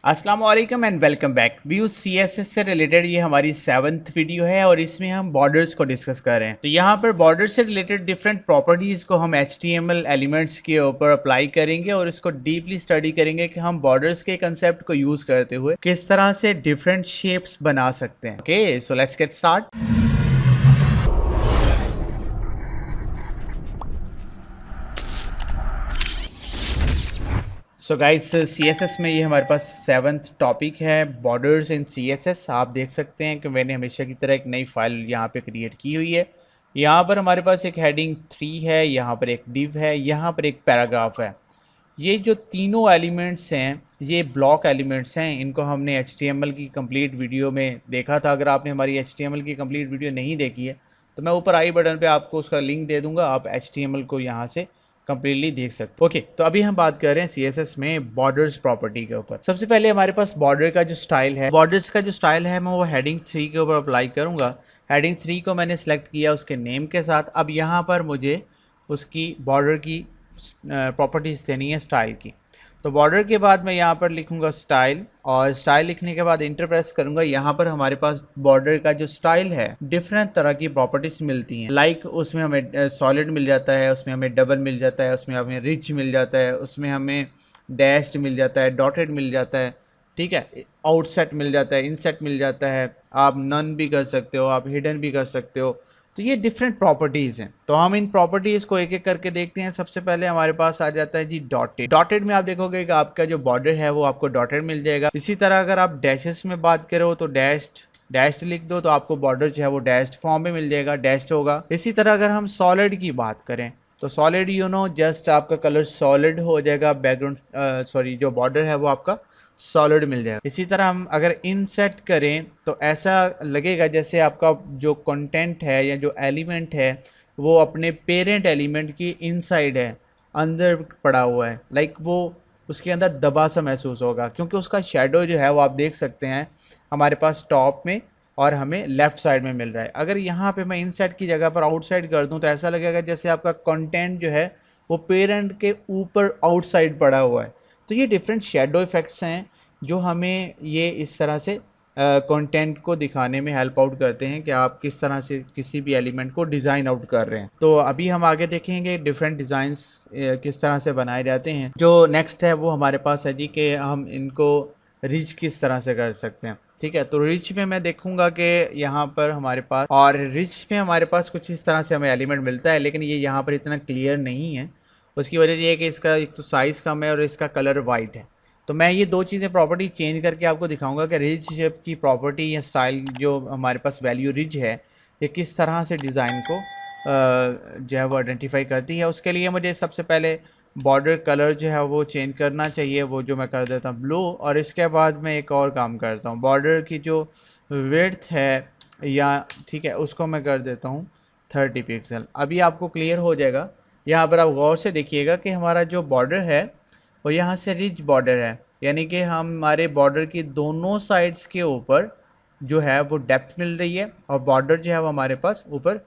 अस्सलाम वालेकुम and welcome back. View CSS से रिलेटेड ये हमारी 7th वीडियो है और इसमें हम बॉर्डर्स को डिस्कस कर रहे हैं। तो यहाँ पर बॉर्डर से रिलेटेड डिफरेंट प्रॉपर्टीज़ को हम HTML एलिमेंट्स के ऊपर अप्लाई करेंगे और इसको डीपली स्टडी करेंगे कि हम बॉर्डर्स के कंसेप्ट को यूज़ करते हुए किस तरह से डिफरेंट शेप्स बना सकते हैं। Okay, so let's get start. So guys, CSS में ये हमारे पास 7th टॉपिक है, बॉर्डर्स इन CSS। आप देख सकते हैं कि मैंने हमेशा की तरह एक नई फाइल यहाँ पे क्रिएट की हुई है। यहाँ पर हमारे पास एक हेडिंग 3 है, यहाँ पर एक डिव है, यहाँ पर एक पैराग्राफ है। ये जो तीनों एलिमेंट्स हैं ये ब्लॉक एलिमेंट्स हैं। इनको हमने HTML की कंप्लीट वीडियो में देखा था। अगर आपने हमारी HTML की कंप्लीट वीडियो नहीं देखी है तो मैं ऊपर आई बटन पे आपको उसका लिंक दे दूंगा, आप HTML को यहाँ से कंप्लीटली देख सकते। ओके, तो अभी हम बात कर रहे हैं CSS में बॉर्डर्स प्रॉपर्टी के ऊपर। सबसे पहले हमारे पास बॉर्डर का जो स्टाइल है, बॉर्डर्स का जो स्टाइल है मैं वो हेडिंग 3 के ऊपर अप्लाई करूंगा। हेडिंग 3 को मैंने सेलेक्ट किया उसके नेम के साथ। अब यहाँ पर मुझे उसकी बॉर्डर की प्रॉपर्टीज़ देनी है स्टाइल की। तो बॉर्डर के बाद मैं यहाँ पर लिखूँगा स्टाइल, और स्टाइल लिखने के बाद इंटर प्रेस करूँगा। यहाँ पर हमारे पास बॉर्डर का जो स्टाइल है डिफरेंट तरह की प्रॉपर्टीज़ मिलती हैं। लाइक उसमें हमें सॉलिड मिल जाता है, उसमें हमें डबल मिल जाता है, उसमें हमें रिच मिल जाता है, उसमें हमें डैश्ड मिल जाता है, डॉटेड मिल जाता है, ठीक है, आउटसेट मिल जाता है, इनसेट मिल जाता है। आप नन भी कर सकते हो, आप हिडन भी कर सकते हो। तो ये डिफरेंट प्रॉपर्टीज़ हैं। तो हम इन प्रॉपर्टीज़ को एक एक करके देखते हैं। सबसे पहले हमारे पास आ जाता है जी डॉटेड। डॉटेड में आप देखोगे कि आपका जो बॉर्डर है वो आपको डॉटेड मिल जाएगा। इसी तरह अगर आप डैशेस में बात करो तो डैश्ड लिख दो तो आपको बॉर्डर जो है वो डैश्ड फॉर्म में मिल जाएगा, डैश्ड होगा। इसी तरह अगर हम सॉलिड की बात करें तो सॉलिड जस्ट आपका कलर सॉलिड हो जाएगा, बैकग्राउंड जो बॉर्डर है वो आपका सॉलिड मिल जाएगा। इसी तरह हम अगर इनसेट करें तो ऐसा लगेगा जैसे आपका जो कंटेंट है या जो एलिमेंट है वो अपने पेरेंट एलिमेंट की इनसाइड है, अंदर पड़ा हुआ है। लाइक वो उसके अंदर दबा सा महसूस होगा, क्योंकि उसका शेडो जो है वो आप देख सकते हैं हमारे पास टॉप में और हमें लेफ्ट साइड में मिल रहा है। अगर यहाँ पे मैं इनसाइड की जगह पर आउटसाइड कर दूँ तो ऐसा लगेगा जैसे आपका कंटेंट जो है वो पेरेंट के ऊपर आउटसाइड पड़ा हुआ है। तो ये डिफरेंट शेडो इफ़ेक्ट्स हैं जो हमें ये इस तरह से कंटेंट को दिखाने में हेल्प आउट करते हैं कि आप किस तरह से किसी भी एलिमेंट को डिज़ाइन आउट कर रहे हैं। तो अभी हम आगे देखेंगे डिफरेंट डिज़ाइंस किस तरह से बनाए जाते हैं। जो नेक्स्ट है वो हमारे पास है जी कि हम इनको रिच किस तरह से कर सकते हैं। ठीक है, तो रिच में मैं देखूंगा कि यहाँ पर हमारे पास, और रिच में हमारे पास कुछ इस तरह से हमें एलिमेंट मिलता है, लेकिन ये यहाँ पर इतना क्लियर नहीं है। उसकी वजह ये है कि इसका एक तो साइज़ कम है और इसका कलर वाइट है। तो मैं ये दो चीज़ें प्रॉपर्टी चेंज करके आपको दिखाऊंगा कि रिज शेप की प्रॉपर्टी या स्टाइल जो हमारे पास वैल्यू रिज है ये किस तरह से डिज़ाइन को जो है वो आइडेंटिफाई करती है। उसके लिए मुझे सबसे पहले बॉर्डर कलर जो है वो चेंज करना चाहिए, वो जो मैं कर देता हूँ ब्लू। और इसके बाद मैं एक और काम करता हूँ, बॉर्डर की जो विड्थ है या ठीक है उसको मैं कर देता हूँ 30 पिक्सल। अभी आपको क्लियर हो जाएगा। यहाँ पर आप गौर से देखिएगा कि हमारा जो बॉर्डर है और यहाँ से रिच बॉर्डर है, यानी कि हमारे बॉर्डर की दोनों साइड्स के ऊपर जो है वो डेप्थ मिल रही है और बॉर्डर जो है वो हमारे पास ऊपर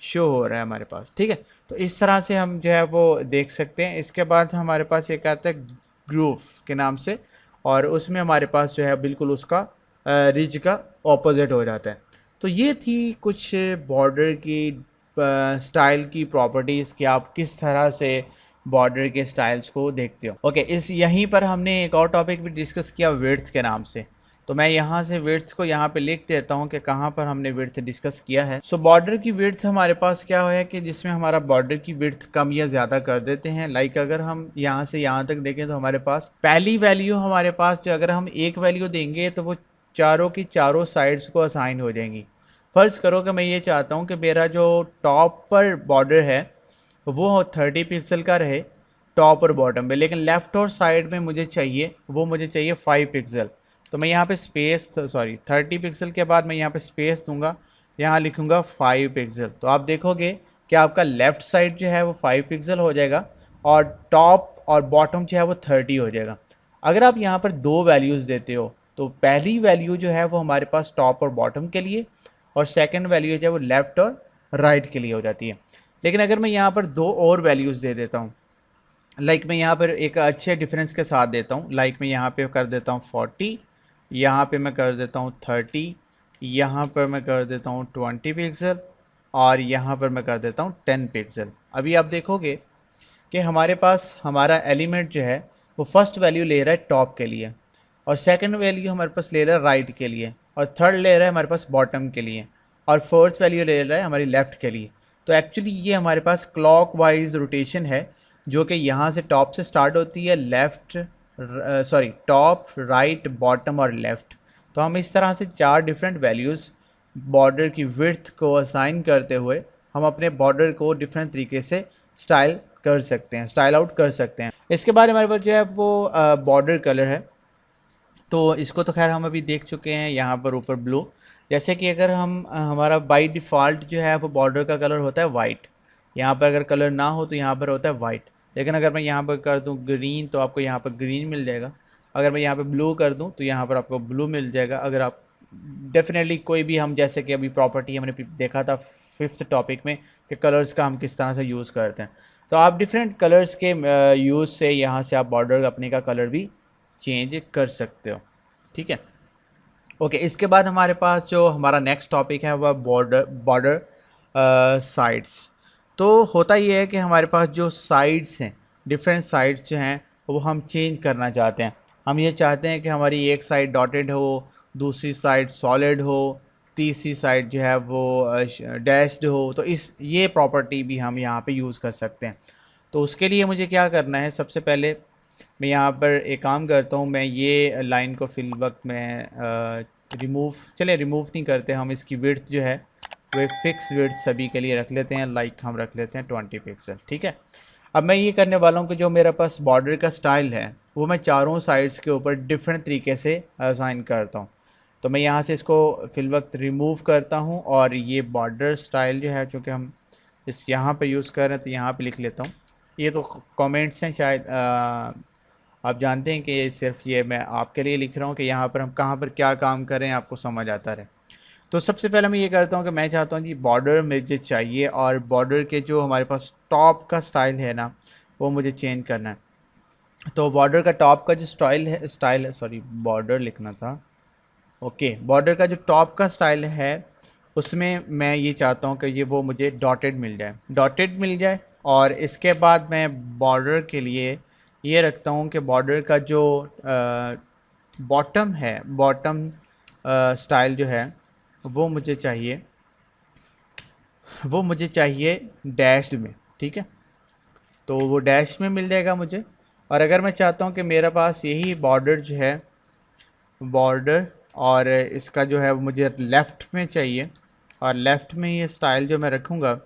शो हो रहा है हमारे पास। ठीक है, तो इस तरह से हम जो है वो देख सकते हैं। इसके बाद हमारे पास एक आता है ग्रूव के नाम से, और उसमें हमारे पास जो है बिल्कुल उसका रिज का ऑपोजिट हो जाता है। तो ये थी कुछ बॉर्डर की स्टाइल की प्रॉपर्टीज़ कि आप किस तरह से बॉर्डर के स्टाइल्स को देखते हो। ओके, इस यहीं पर हमने एक और टॉपिक भी डिस्कस किया विड्थ के नाम से। तो मैं यहाँ से विड्थ को यहाँ पे लिख देता हूँ कि कहाँ पर हमने विड्थ डिस्कस किया है। सो बॉर्डर की विड्थ हमारे पास क्या है कि जिसमें हमारा बॉर्डर की विड्थ कम या ज़्यादा कर देते हैं। लाइक अगर हम यहाँ से यहाँ तक देखें तो हमारे पास पहली वैल्यू हमारे पास जो अगर हम एक वैल्यू देंगे तो वो चारों की चारों साइड्स को असाइन हो जाएंगी। फ़र्ज़ करो कि मैं ये चाहता हूँ कि मेरा जो टॉप पर बॉर्डर है वो 30 पिक्सल का रहे टॉप और बॉटम पे, लेकिन लेफ़्ट और साइड में मुझे चाहिए 5 पिक्सल। तो मैं यहाँ पे स्पेस 30 पिक्सल के बाद मैं यहाँ पे स्पेस दूंगा, यहाँ लिखूँगा 5 पिक्सल। तो आप देखोगे कि आपका लेफ़्ट साइड जो है वो 5 पिक्सल हो जाएगा और टॉप और बॉटम जो है वो 30 हो जाएगा। अगर आप यहाँ पर दो वैल्यूज़ देते हो तो पहली वैल्यू जो है वो हमारे पास टॉप और बॉटम के लिए, और सेकेंड वैल्यू जो है वो लेफ़्ट और राइट के लिए हो जाती है। लेकिन अगर मैं यहाँ पर दो और वैल्यूज़ दे देता हूँ, लाइक मैं यहाँ पर एक अच्छे डिफरेंस के साथ देता हूँ। लाइक मैं यहाँ पे कर देता हूँ 40, यहाँ पे मैं कर देता हूँ 30, यहाँ पर मैं कर देता हूँ 20 पिक्सल और यहाँ पर मैं कर देता हूँ 10 पिक्सल। अभी आप देखोगे कि हमारे पास हमारा एलिमेंट जो है वो फर्स्ट वैल्यू ले रहा है टॉप के लिए, और सेकंड वैल्यू हमारे पास ले रहा है राइट के लिए, और थर्ड ले रहा है हमारे पास बॉटम के लिए, और फोर्थ वैल्यू ले रहा है हमारी लेफ़्ट के लिए। तो एक्चुअली ये हमारे पास क्लॉक वाइज रोटेशन है, जो कि यहाँ से टॉप से स्टार्ट होती है, लेफ़्ट टॉप राइट बॉटम और लेफ़्ट। तो हम इस तरह से 4 डिफरेंट वैल्यूज़ बॉर्डर की विड्थ को असाइन करते हुए हम अपने बॉर्डर को डिफरेंट तरीके से स्टाइल कर सकते हैं, स्टाइल आउट कर सकते हैं। इसके बाद हमारे पास जो है वो बॉर्डर कलर है। तो इसको तो खैर हम अभी देख चुके हैं, यहाँ पर ऊपर ब्लू। जैसे कि अगर हम हमारा बाय डिफ़ॉल्ट जो है वो बॉर्डर का कलर होता है वाइट। यहाँ पर अगर कलर ना हो तो यहाँ पर होता है वाइट। लेकिन अगर मैं यहाँ पर कर दूँ ग्रीन तो आपको यहाँ पर ग्रीन मिल जाएगा। अगर मैं यहाँ पर ब्लू कर दूँ तो यहाँ पर आपको ब्लू मिल जाएगा। अगर आप डेफिनेटली कोई भी, हम जैसे कि अभी प्रॉपर्टी हमने देखा था 5th टॉपिक में कि कलर्स का हम किस तरह से यूज़ करते हैं, तो आप डिफरेंट कलर्स के यूज़ से यहाँ से आप बॉर्डर अपने का कलर भी चेंज कर सकते हो। ठीक है, ओके। इसके बाद हमारे पास जो हमारा नेक्स्ट टॉपिक है वह बॉर्डर साइड्स। तो होता ये है कि हमारे पास जो साइड्स हैं, डिफरेंट साइड्स जो हैं वो हम चेंज करना चाहते हैं। हम ये चाहते हैं कि हमारी एक साइड डॉटेड हो, दूसरी साइड सॉलिड हो, तीसरी साइड जो है वो डैश्ड हो। तो ये प्रॉपर्टी भी हम यहाँ पे यूज़ कर सकते हैं। तो उसके लिए मुझे क्या करना है, सबसे पहले मैं यहाँ पर एक काम करता हूँ, मैं ये लाइन को फिल वक्त में रिमूव नहीं करते, हम इसकी विड्थ जो है वो फिक्स विड्थ सभी के लिए रख लेते हैं। लाइक हम रख लेते हैं 20 पिक्सल। ठीक है, अब मैं ये करने वाला हूँ कि जो मेरे पास बॉर्डर का स्टाइल है वो मैं चारों साइड्स के ऊपर डिफरेंट तरीके से असाइन करता हूँ। तो मैं यहाँ से इसको फिल वक्त रिमूव करता हूँ, और ये बॉर्डर स्टाइल जो है चूँकि हम इस यहाँ पे यूज़ कर रहे हैं तो यहाँ पे लिख लेता हूँ। ये तो कमेंट्स हैं, शायद आप जानते हैं कि ये सिर्फ ये मैं आपके लिए लिख रहा हूँ कि यहाँ पर हम कहाँ पर क्या काम करें, आपको समझ आता रहे। तो सबसे पहले मैं ये करता हूँ कि मैं चाहता हूँ जी बॉर्डर मुझे चाहिए, और बॉर्डर के जो हमारे पास टॉप का स्टाइल है ना वो मुझे चेंज करना है। तो बॉर्डर का टॉप का जो स्टाइल है सॉरी बॉर्डर लिखना था, ओके। बॉर्डर का जो टॉप का स्टाइल है उसमें मैं ये चाहता हूँ कि ये वो मुझे डॉटेड मिल जाए। और इसके बाद मैं बॉर्डर के लिए ये रखता हूँ कि बॉर्डर का जो बॉटम है, बॉटम स्टाइल जो है वो मुझे चाहिए डैश में। ठीक है, तो वो डैश में मिल जाएगा मुझे। और अगर मैं चाहता हूँ कि मेरे पास यही बॉर्डर जो है बॉर्डर और इसका जो है वो मुझे लेफ़्ट में चाहिए, और लेफ़्ट में ये स्टाइल जो मैं रखूँगा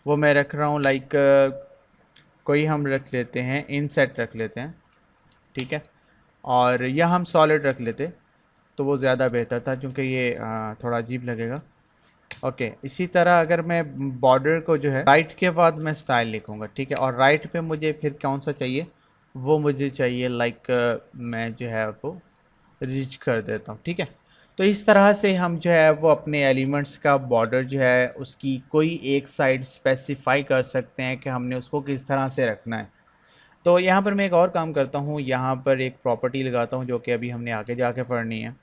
वो मैं रख रहा हूँ लाइक कोई हम रख लेते हैं इनसेट रख लेते हैं। ठीक है, और या हम सॉलिड रख लेते तो वो ज़्यादा बेहतर था, क्योंकि ये थोड़ा अजीब लगेगा। ओके, इसी तरह अगर मैं बॉर्डर को जो है राइट के बाद मैं स्टाइल लिखूँगा। ठीक है, और राइट पे मुझे फिर कौन सा चाहिए, वो मुझे चाहिए लाइक मैं जो है वो रीच कर देता हूँ। ठीक है, तो इस तरह से हम जो है वो अपने एलिमेंट्स का बॉर्डर जो है उसकी कोई एक साइड स्पेसिफाई कर सकते हैं कि हमने उसको किस तरह से रखना है। तो यहाँ पर मैं एक और काम करता हूँ, यहाँ पर एक प्रॉपर्टी लगाता हूँ जो कि अभी हमने आगे जाके पढ़नी है।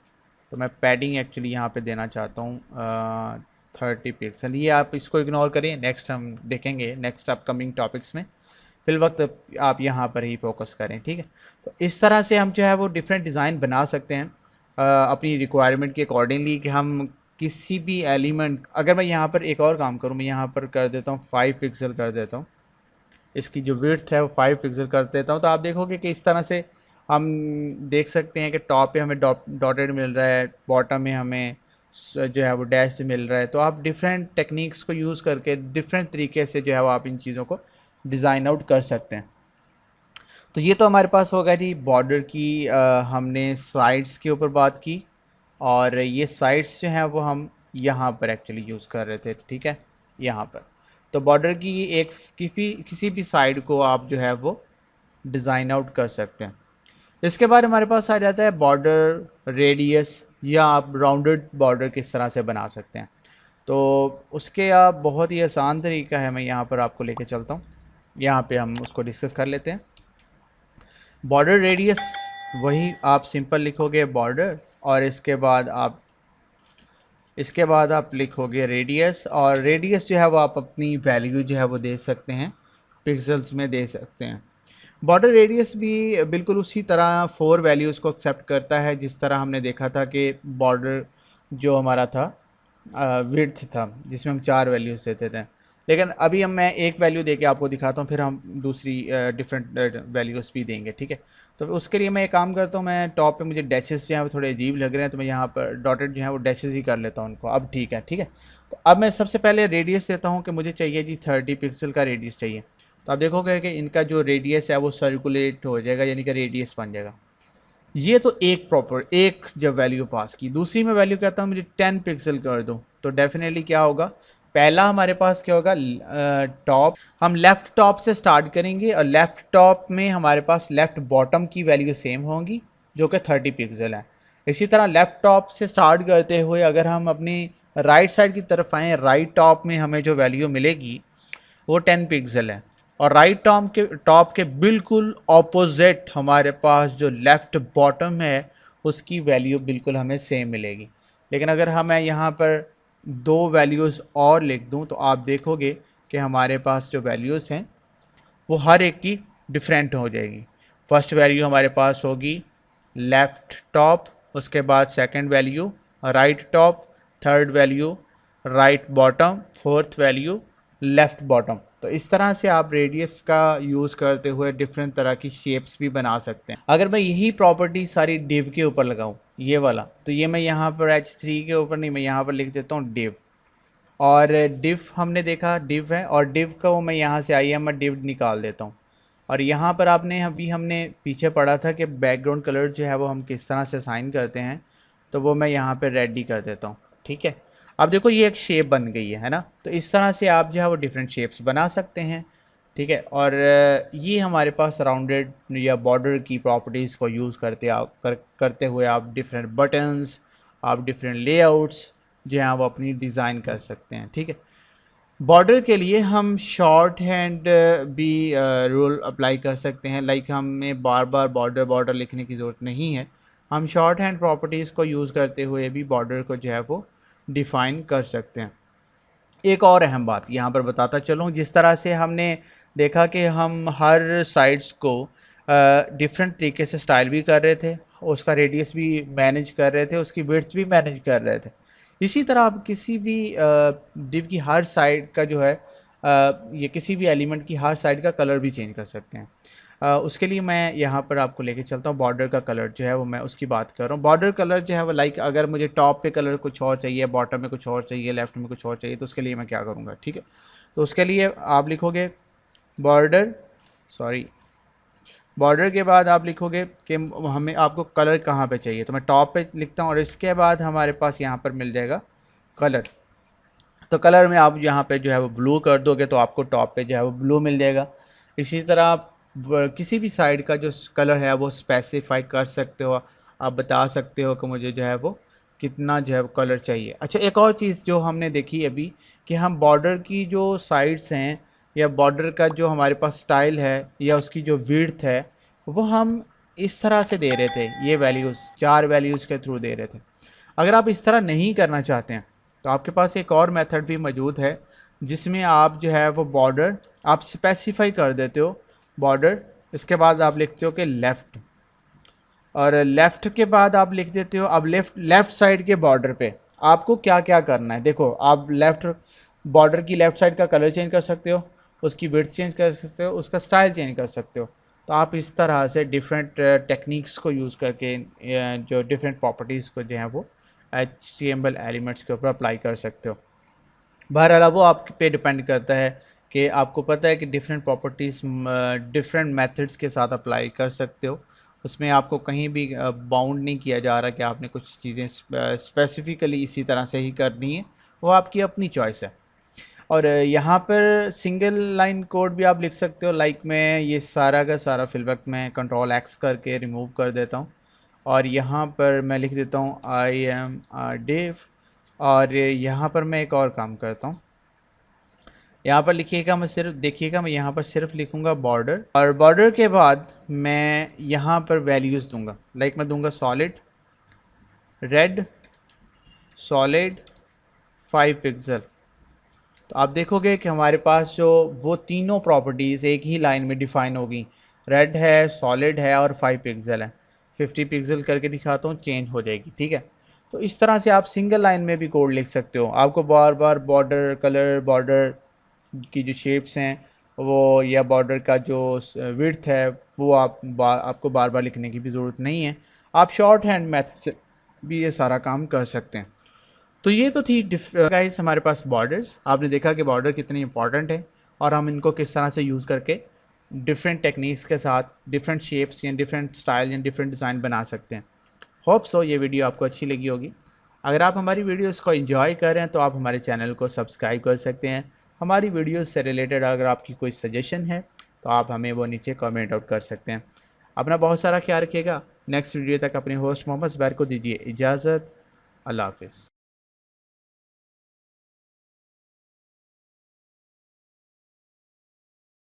तो मैं पैडिंग एक्चुअली यहाँ पे देना चाहता हूँ 30 पिक्सल। ये आप इसको इग्नोर करें, नेक्स्ट हम देखेंगे नेक्स्ट अपकमिंग टॉपिक्स में। फिल वक्त आप यहाँ पर ही फोकस करें। ठीक है, तो इस तरह से हम जो है वो डिफरेंट डिज़ाइन बना सकते हैं अपनी रिक्वायरमेंट के अकॉर्डिंगली, कि हम किसी भी एलिमेंट, अगर मैं यहाँ पर एक और काम करूँ, मैं यहाँ पर कर देता हूँ 5 पिक्सल कर देता हूँ, इसकी जो विड्थ है वो 5 पिक्सल कर देता हूँ। तो आप देखोगे कि इस तरह से हम देख सकते हैं कि टॉप पे हमें डॉटेड मिल रहा है, बॉटम में हमें जो है वो डैश मिल रहा है। तो आप डिफरेंट टेक्निक्स को यूज़ करके डिफरेंट तरीके से जो है वो आप इन चीज़ों को डिज़ाइन आउट कर सकते हैं। तो ये तो हमारे पास होगा जी बॉर्डर की हमने साइड्स के ऊपर बात की, और ये साइड्स जो हैं वो हम यहाँ पर एक्चुअली यूज़ कर रहे थे। ठीक है, यहाँ पर तो बॉर्डर की एक किसी भी साइड को आप जो है वो डिज़ाइन आउट कर सकते हैं। इसके बाद हमारे पास आ जाता है बॉर्डर रेडियस, या आप राउंडेड बॉर्डर किस तरह से बना सकते हैं। तो उसके आप बहुत ही आसान तरीका है, मैं यहाँ पर आपको लेके चलता हूँ। यहाँ पे हम उसको डिस्कस कर लेते हैं। बॉर्डर रेडियस वही आप सिंपल लिखोगे बॉर्डर, और इसके बाद आप लिखोगे रेडियस, और रेडियस जो है वो आप अपनी वैल्यू जो है वो दे सकते हैं, पिक्सल्स में दे सकते हैं। बॉर्डर रेडियस भी बिल्कुल उसी तरह 4 वैल्यूज़ को एक्सेप्ट करता है जिस तरह हमने देखा था कि बॉर्डर जो हमारा था विड्थ था जिसमें हम 4 वैल्यूज़ देते थे। लेकिन अभी मैं एक वैल्यू देके आपको दिखाता हूँ, फिर हम दूसरी डिफरेंट वैल्यूज़ भी देंगे, ठीक है। तो उसके लिए मैं एक काम करता हूँ, मैं टॉप पे मुझे डैशेस जो हैं वो थोड़े अजीब लग रहे हैं, तो मैं यहाँ पर डॉटेड जो है वो डैशेस ही कर लेता हूँ उनको। अब ठीक है, ठीक है। तो अब मैं सबसे पहले रेडियस देता हूँ कि मुझे चाहिए जी 30 पिक्सल का रेडियस चाहिए। तो आप देखोगे कि इनका जो रेडियस है वो सर्कुलेट हो जाएगा, यानी कि रेडियस बन जाएगा। ये तो एक जब वैल्यू पास की, दूसरी में वैल्यू कहता हूँ मुझे 10 पिक्सल कर दो, तो डेफिनेटली क्या होगा, पहला हमारे पास क्या होगा, टॉप, हम लेफ़्ट टॉप से स्टार्ट करेंगे और लेफ़्ट टॉप में हमारे पास लेफ़्ट बॉटम की वैल्यू सेम होंगी जो कि 30 पिक्सल है। इसी तरह लेफ़्ट टॉप से स्टार्ट करते हुए अगर हम अपनी राइट साइड की तरफ आएँ, राइट टॉप में हमें जो वैल्यू मिलेगी वो 10 पिक्सल है, और राइट टॉप के बिल्कुल ऑपोजिट हमारे पास जो लेफ़्ट बॉटम है उसकी वैल्यू बिल्कुल हमें सेम मिलेगी। लेकिन अगर मैं यहाँ पर 2 वैल्यूज़ और लिख दूँ तो आप देखोगे कि हमारे पास जो वैल्यूज़ हैं वो हर एक की डिफरेंट हो जाएगी। फर्स्ट वैल्यू हमारे पास होगी लेफ़्ट टॉप, उसके बाद second value right top, third value right bottom, fourth value left bottom. तो इस तरह से आप रेडियस का यूज़ करते हुए डिफरेंट तरह की शेप्स भी बना सकते हैं। अगर मैं यही प्रॉपर्टी सारी डिव के ऊपर लगाऊं, ये वाला, तो ये मैं यहाँ पर H3 के ऊपर नहीं, मैं यहाँ पर लिख देता हूँ डिव, और डिव हमने देखा डिव है, और डिव का वो मैं यहाँ से आई एम डिव निकाल देता हूँ। और यहाँ पर हमने पीछे पढ़ा था कि बैकग्राउंड कलर जो है वो हम किस तरह से असाइन करते हैं, तो वो मैं यहाँ पे रेड ही कर देता हूँ, ठीक है। अब देखो ये एक शेप बन गई है ना, तो इस तरह से आप जो है वो डिफरेंट शेप्स बना सकते हैं, ठीक है। और ये हमारे पास राउंडेड या बॉर्डर की प्रॉपर्टीज़ को यूज़ करते हुए आप डिफरेंट बटन्स, आप डिफरेंट लेआउट्स जो हैं वो अपनी डिज़ाइन कर सकते हैं, ठीक है। बॉर्डर के लिए हम शॉर्ट हैंड भी रूल अप्लाई कर सकते हैं, लाइक हमें बार बार बॉर्डर बॉर्डर लिखने की ज़रूरत नहीं है, हम शॉर्ट हैंड प्रॉपर्टीज़ को यूज़ करते हुए भी बॉर्डर को जो है वो डिफ़ाइन कर सकते हैं। एक और अहम बात यहाँ पर बताता चलूँ, जिस तरह से हमने देखा कि हम हर साइड्स को डिफरेंट तरीके से स्टाइल भी कर रहे थे, उसका रेडियस भी मैनेज कर रहे थे, उसकी विड्थ भी मैनेज कर रहे थे। इसी तरह आप किसी भी डिव की हर साइड का जो है ये किसी भी एलिमेंट की हर साइड का कलर भी चेंज कर सकते हैं। उसके लिए मैं यहाँ पर आपको लेके चलता हूँ, बॉर्डर का कलर जो है वो मैं उसकी बात कर रहा हूँ। बॉर्डर कलर जो है वो लाइक अगर मुझे टॉप पे कलर कुछ और चाहिए, बॉटम में कुछ और चाहिए, लेफ्ट में कुछ और चाहिए, तो उसके लिए मैं क्या करूँगा, ठीक है। तो उसके लिए आप लिखोगे बॉर्डर, सॉरी, बॉर्डर के बाद आप लिखोगे कि हमें आपको कलर कहाँ पे चाहिए, तो मैं टॉप पे लिखता हूँ, और इसके बाद हमारे पास यहाँ पर मिल जाएगा कलर। तो कलर में आप यहाँ पे जो है वो ब्लू कर दोगे तो आपको टॉप पे जो है वो ब्लू मिल जाएगा। इसी तरह आप किसी भी साइड का जो कलर है वो स्पेसिफाई कर सकते हो, आप बता सकते हो कि मुझे जो है वो कितना जो है वो कलर चाहिए। अच्छा, एक और चीज़ जो हमने देखी अभी कि हम बॉर्डर की जो साइड्स हैं या बॉर्डर का जो हमारे पास स्टाइल है या उसकी जो विड्थ है वो हम इस तरह से दे रहे थे, ये वैल्यूज़ 4 वैल्यूज़ के थ्रू दे रहे थे। अगर आप इस तरह नहीं करना चाहते हैं तो आपके पास एक और मेथड भी मौजूद है जिसमें आप जो है वो बॉर्डर आप स्पेसिफाई कर देते हो बॉर्डर, इसके बाद आप लिखते हो कि लेफ़्ट, और लेफ़्ट के बाद आप लिख देते हो अब लेफ़्ट साइड के बॉर्डर पे आपको क्या क्या करना है। देखो, आप लेफ़्ट बॉर्डर की लेफ़्ट साइड का कलर चेंज कर सकते हो, उसकी विड्थ चेंज कर सकते हो, उसका स्टाइल चेंज कर सकते हो। तो आप इस तरह से डिफरेंट टेक्निक्स को यूज़ करके जो डिफरेंट प्रॉपर्टीज़ को जो है वो HTML एलिमेंट्स के ऊपर अप्लाई कर सकते हो। बहरहाल वो आप पे डिपेंड करता है कि आपको पता है कि डिफरेंट प्रॉपर्टीज़ डिफरेंट मेथड्स के साथ अप्लाई कर सकते हो, उसमें आपको कहीं भी बाउंड नहीं किया जा रहा कि आपने कुछ चीज़ें स्पेसिफिकली इसी तरह से ही करनी है, वो आपकी अपनी चॉइस है। और यहाँ पर सिंगल लाइन कोड भी आप लिख सकते हो, लाइक मैं ये सारा का सारा फिलवक्त मैं Ctrl+X करके रिमूव कर देता हूँ, और यहाँ पर मैं लिख देता हूँ आई एम डिव, और यहाँ पर मैं एक और काम करता हूँ, यहाँ पर लिखिएगा, मैं सिर्फ देखिएगा, मैं यहाँ पर सिर्फ लिखूँगा बॉर्डर, और बॉर्डर के बाद मैं यहाँ पर वैल्यूज़ दूंगा। लाइक मैं दूंगा सॉलिड रेड, सॉलिड 5 पिक्सल। तो आप देखोगे कि हमारे पास जो वो तीनों प्रॉपर्टीज़ एक ही लाइन में डिफ़ाइन होगी, रेड है, सॉलिड है और 5 पिक्सल है। 50 पिक्सल करके दिखाता हूँ, चेंज हो जाएगी, ठीक है। तो इस तरह से आप सिंगल लाइन में भी कोड लिख सकते हो। आपको बार बार बॉर्डर कलर, बॉर्डर की जो शेप्स हैं वो, या बॉर्डर का जो विड्थ है वो आपको बार बार लिखने की भी ज़रूरत नहीं है। आप शॉर्ट हैंड मेथड से भी ये सारा काम कर सकते हैं। तो ये तो थी गाइस हमारे पास बॉर्डर्स। आपने देखा कि बॉर्डर कितनी इंपॉर्टेंट है और हम इनको किस तरह से यूज़ करके डिफरेंट टेक्निक्स के साथ डिफरेंट शेप्स या डिफरेंट स्टाइल या डिफरेंट डिज़ाइन बना सकते हैं। होप सो ये वीडियो आपको अच्छी लगी होगी। अगर आप हमारी वीडियोस को एंजॉय कर रहे हैं तो आप हमारे चैनल को सब्सक्राइब कर सकते हैं। हमारी वीडियोस से रिलेटेड अगर आपकी कोई सजेशन है तो आप हमें वो नीचे कमेंट आउट कर सकते हैं। अपना बहुत सारा ख्याल रखिएगा। नेक्स्ट वीडियो तक अपने होस्ट मोहम्मद ज़ुबैर को दीजिए इजाज़त। अल्लाह हाफ़िज़।